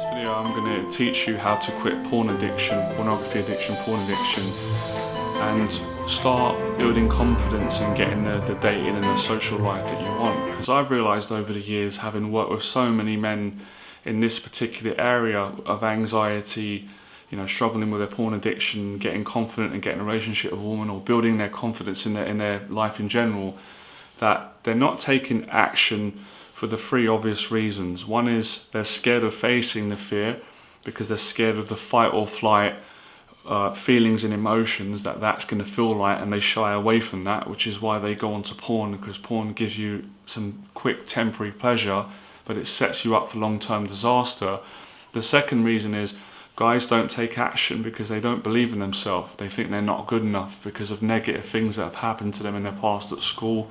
this video I'm going to teach you how to quit porn addiction, pornography addiction, porn addiction, and start building confidence in getting the dating and the social life that you want. Because I've realised over the years, having worked with so many men in this particular area of anxiety, you know, struggling with their porn addiction, getting confident and getting a relationship with a woman, or building their confidence in their life in general, that they're not taking action for the three obvious reasons. One is they're scared of facing the fear because they're scared of the fight or flight feelings and emotions that's going to feel like, and they shy away from that, which is why they go onto porn, because porn gives you some quick temporary pleasure, but it sets you up for long-term disaster. The second reason is guys don't take action because they don't believe in themselves. They think they're not good enough because of negative things that have happened to them in their past at school,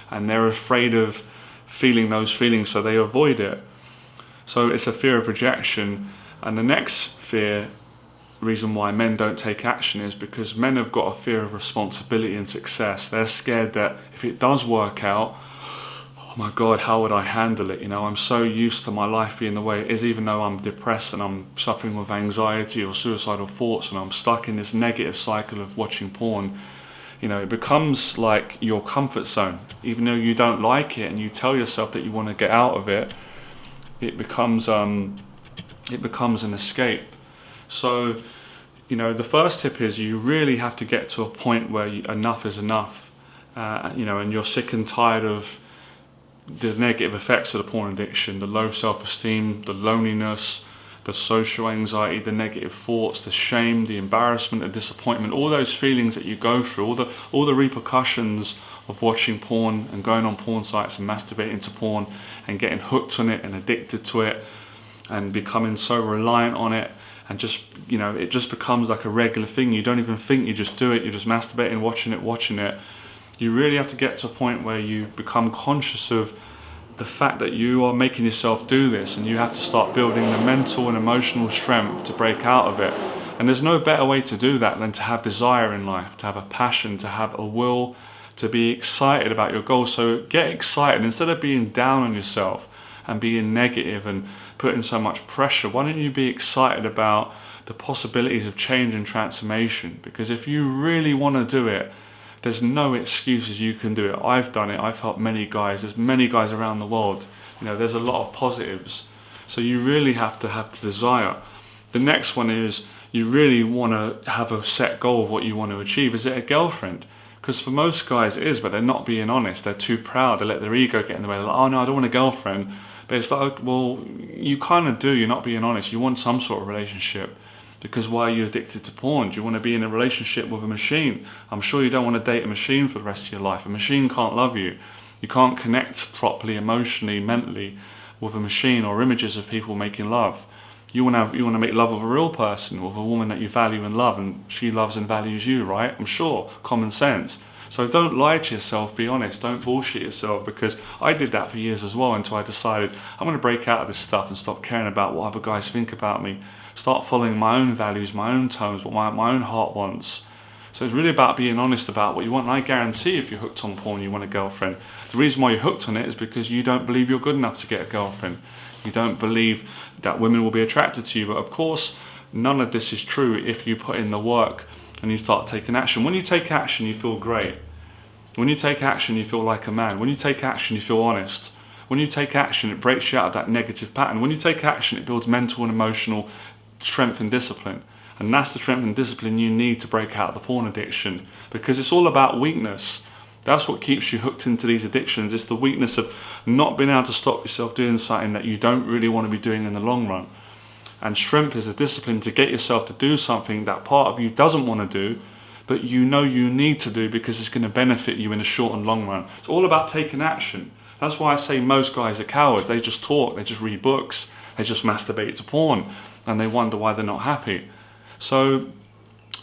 and they're afraid of feeling those feelings, so they avoid it. So it's a fear of rejection. And the next reason why men don't take action is because men have got a fear of responsibility and success. They're scared that if it does work out, oh my God, how would I handle it? You know, I'm so used to my life being the way it is, even though I'm depressed and I'm suffering with anxiety or suicidal thoughts, and I'm stuck in this negative cycle of watching porn. You know, it becomes like your comfort zone. Even though you don't like it and you tell yourself that you want to get out of it, it becomes an escape. So, you know, the first tip is you really have to get to a point where enough is enough. You know, and you're sick and tired of the negative effects of the porn addiction, the low self-esteem, the loneliness, the social anxiety, the negative thoughts, the shame, the embarrassment, the disappointment, all those feelings that you go through, all the repercussions of watching porn and going on porn sites and masturbating to porn and getting hooked on it and addicted to it and becoming so reliant on it, and just, you know, it just becomes like a regular thing. You don't even think, you just do it, you're just masturbating, watching it. You really have to get to a point where you become conscious of the fact that you are making yourself do this, and you have to start building the mental and emotional strength to break out of it. And there's no better way to do that than to have desire in life, to have a passion, to have a will, to be excited about your goals. So get excited instead of being down on yourself and being negative and putting so much pressure. Why don't you be excited about the possibilities of change and transformation? Because if you really want to do it, there's no excuses. You can do it. I've done it. I've helped many guys. There's many guys around the world. You know, there's a lot of positives. So you really have to have the desire. The next one is you really want to have a set goal of what you want to achieve. Is it a girlfriend? Because for most guys it is, but they're not being honest. They're too proud. They let their ego get in the way. They're like, oh no, I don't want a girlfriend. But it's like, well, you kind of do. You're not being honest. You want some sort of relationship. Because why are you addicted to porn? Do you want to be in a relationship with a machine? I'm sure you don't want to date a machine for the rest of your life. A machine can't love you. You can't connect properly, emotionally, mentally with a machine or images of people making love. You want to make love with a real person, with a woman that you value and love, and she loves and values you, right? I'm sure, common sense. So don't lie to yourself, be honest, don't bullshit yourself, because I did that for years as well until I decided I'm going to break out of this stuff and stop caring about what other guys think about me. Start following my own values, my own tones, what my own heart wants. So it's really about being honest about what you want. And I guarantee if you're hooked on porn, you want a girlfriend. The reason why you're hooked on it is because you don't believe you're good enough to get a girlfriend. You don't believe that women will be attracted to you. But of course, none of this is true if you put in the work and you start taking action. When you take action, you feel great. When you take action, you feel like a man. When you take action, you feel honest. When you take action, it breaks you out of that negative pattern. When you take action, it builds mental and emotional strength and discipline. And that's the strength and discipline you need to break out of the porn addiction, because it's all about weakness. That's what keeps you hooked into these addictions. It's the weakness of not being able to stop yourself doing something that you don't really want to be doing in the long run. And strength is the discipline to get yourself to do something that part of you doesn't want to do, but you know you need to do because it's going to benefit you in the short and long run. It's all about taking action. That's why I say most guys are cowards. They just talk, they just read books, they just masturbate to porn, and they wonder why they're not happy. So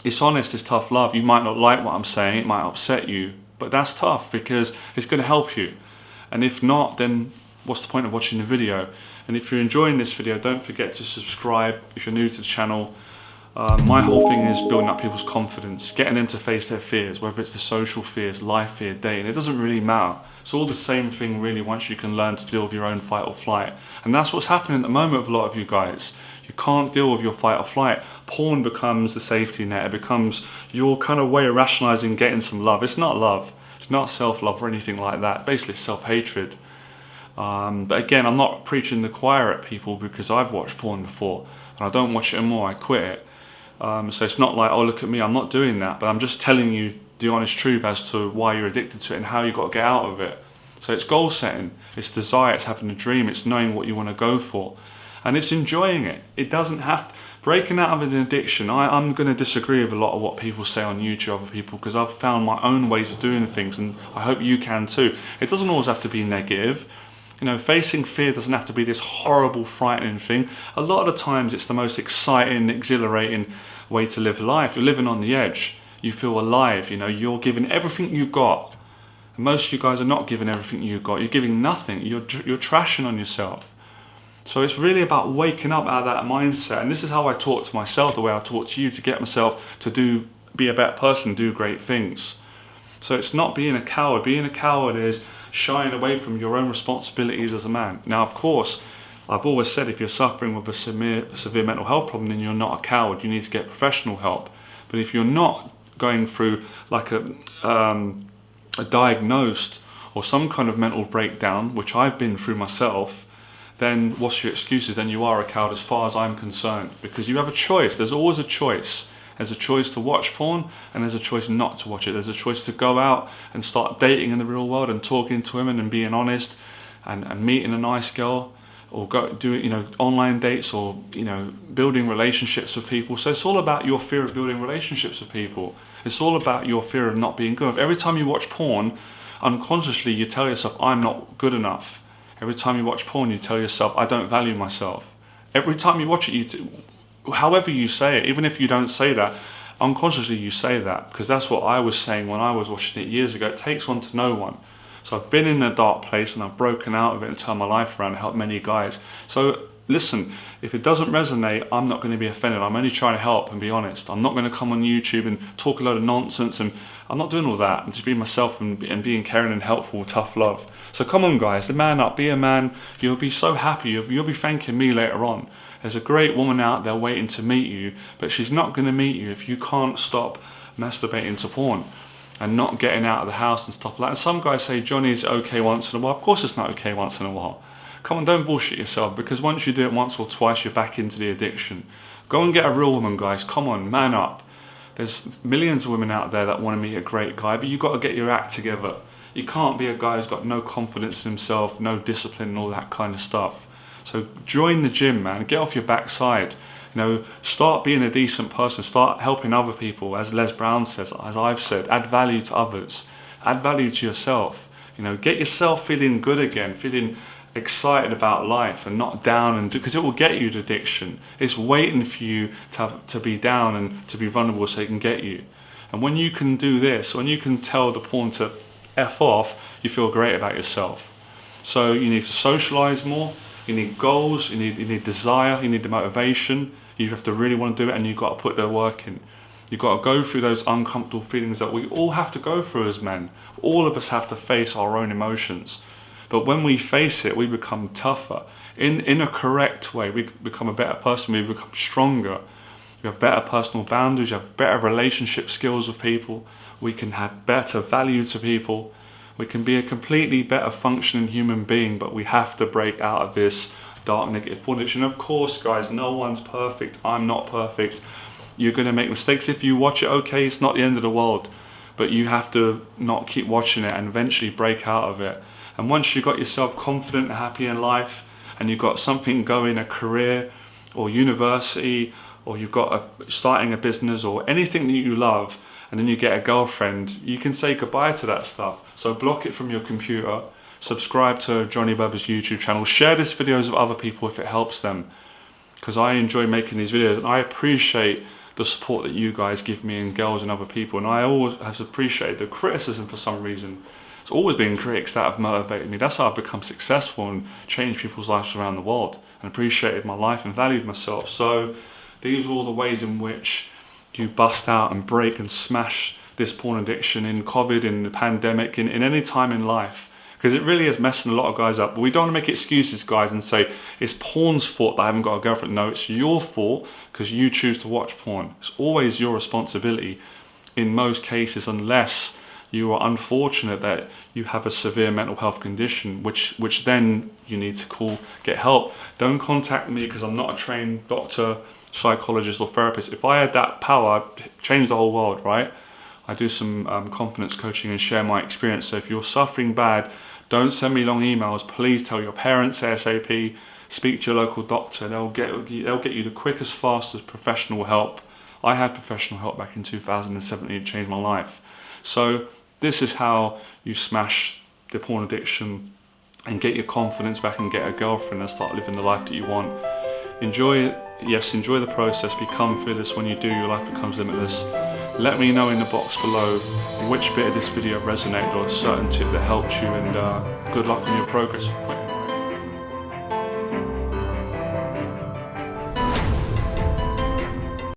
it's honest, it's tough love. You might not like what I'm saying, it might upset you, but that's tough because it's going to help you. And if not, then what's the point of watching the video? And if you're enjoying this video, don't forget to subscribe if you're new to the channel. My whole thing is building up people's confidence, getting them to face their fears, whether it's the social fears, life fear, dating. It doesn't really matter. It's all the same thing really once you can learn to deal with your own fight or flight. And that's what's happening at the moment with a lot of you guys. You can't deal with your fight or flight. Porn becomes the safety net. It becomes your kind of way of rationalizing getting some love. It's not love. It's not self-love or anything like that. Basically, it's self-hatred. But again, I'm not preaching the choir at people because I've watched porn before and I don't watch it anymore. I quit it. So it's not like, oh, look at me, I'm not doing that. But I'm just telling you the honest truth as to why you're addicted to it and how you've got to get out of it. So it's goal setting, it's desire, it's having a dream, it's knowing what you want to go for. And it's enjoying it. It doesn't have to, breaking out of an addiction. I'm going to disagree with a lot of what people say on YouTube, other people, because I've found my own ways of doing things, and I hope you can too. It doesn't always have to be negative. You know, facing fear doesn't have to be this horrible, frightening thing. A lot of the times it's the most exciting, exhilarating way to live life. You're living on the edge. You feel alive, you know, you're giving everything you've got. And most of you guys are not giving everything you've got. You're giving nothing. You're trashing on yourself. So it's really about waking up out of that mindset. And this is how I talk to myself, the way I talk to you, to get myself to be a better person, do great things. So it's not being a coward. Being a coward is shying away from your own responsibilities as a man. Now, of course, I've always said if you're suffering with a severe mental health problem, then you're not a coward. You need to get professional help. But if you're not going through like a diagnosed or some kind of mental breakdown, which I've been through myself, then what's your excuses? Then you are a coward as far as I'm concerned, because you have a choice. There's always a choice. There's a choice to watch porn and there's a choice not to watch it. There's a choice to go out and start dating in the real world and talking to women and being honest and meeting a nice girl, or go do, you know, online dates, or, you know, building relationships with people. So it's all about your fear of building relationships with people. It's all about your fear of not being good enough. Every time you watch porn, unconsciously you tell yourself, I'm not good enough. Every time you watch porn, you tell yourself, I don't value myself. Every time you watch it, however you say it, even if you don't say that, unconsciously you say that, because that's what I was saying when I was watching it years ago. It takes one to know one. So I've been in a dark place and I've broken out of it and turned my life around and helped many guys. So listen, if it doesn't resonate, I'm not going to be offended. I'm only trying to help and be honest. I'm not going to come on YouTube and talk a load of nonsense, and I'm not doing all that. I'm just being myself and being caring and helpful, tough love. So come on guys, man up, be a man. You'll be so happy, you'll be thanking me later on. There's a great woman out there waiting to meet you, but she's not going to meet you if you can't stop masturbating to porn and not getting out of the house and stuff like that. And some guys say, Johnny, is it okay once in a while? Of course it's not okay once in a while. Come on, don't bullshit yourself, because once you do it once or twice, you're back into the addiction. Go and get a real woman, guys. Come on, man up. There's millions of women out there that want to meet a great guy, but you've got to get your act together. You can't be a guy who's got no confidence in himself, no discipline and all that kind of stuff. So join the gym, man. Get off your backside. You know, start being a decent person. Start helping other people, as Les Brown says, as I've said. Add value to others. Add value to yourself. You know, get yourself feeling good again, feeling excited about life and not down, and because it will get you to addiction. It's waiting for you to be down and to be vulnerable so it can get you. And when you can do this, when you can tell the porn to F off, you feel great about yourself. So you need to socialize more. You need goals, you need desire, you need the motivation. You have to really want to do it, and you've got to put the work in. You've got to go through those uncomfortable feelings that we all have to go through as men. All of us have to face our own emotions. But when we face it, we become tougher. In a correct way, we become a better person, we become stronger. We have better personal boundaries, we have better relationship skills with people. We can have better value to people. We can be a completely better functioning human being, but we have to break out of this dark negative porn addiction. Of course, guys, no one's perfect. I'm not perfect. You're going to make mistakes. If you watch it, okay, it's not the end of the world. But you have to not keep watching it and eventually break out of it. And once you've got yourself confident and happy in life, and you've got something going, a career or university, or you've got starting a business or anything that you love, and then you get a girlfriend, you can say goodbye to that stuff. So block it from your computer, subscribe to Johnny Bubba's YouTube channel, share this videos with other people if it helps them, because I enjoy making these videos and I appreciate the support that you guys give me and girls and other people, and I always have appreciated the criticism for some reason. It's always been critics that have motivated me. That's how I've become successful and changed people's lives around the world and appreciated my life and valued myself. So These are all the ways in which you bust out and break and smash this porn addiction in COVID, in the pandemic, in any time in life. Because it really is messing a lot of guys up. But we don't want to make excuses, guys, and say it's porn's fault that I haven't got a girlfriend. No, it's your fault because you choose to watch porn. It's always your responsibility in most cases, unless you are unfortunate that you have a severe mental health condition, which then you need to get help. Don't contact me because I'm not a trained doctor, psychologist or therapist. If I had that power, I'd change the whole world, right? I do some confidence coaching and share my experience. So if you're suffering bad, don't send me long emails. Please tell your parents ASAP. Speak to your local doctor. They'll get you the quickest, fastest professional help. I had professional help back in 2017. It changed my life. So this is how you smash the porn addiction and get your confidence back and get a girlfriend and start living the life that you want. Enjoy it. Yes, enjoy the process. Become fearless. When you do, your life becomes limitless. Let me know in the box below which bit of this video resonated or a certain tip that helped you, and good luck on your progress with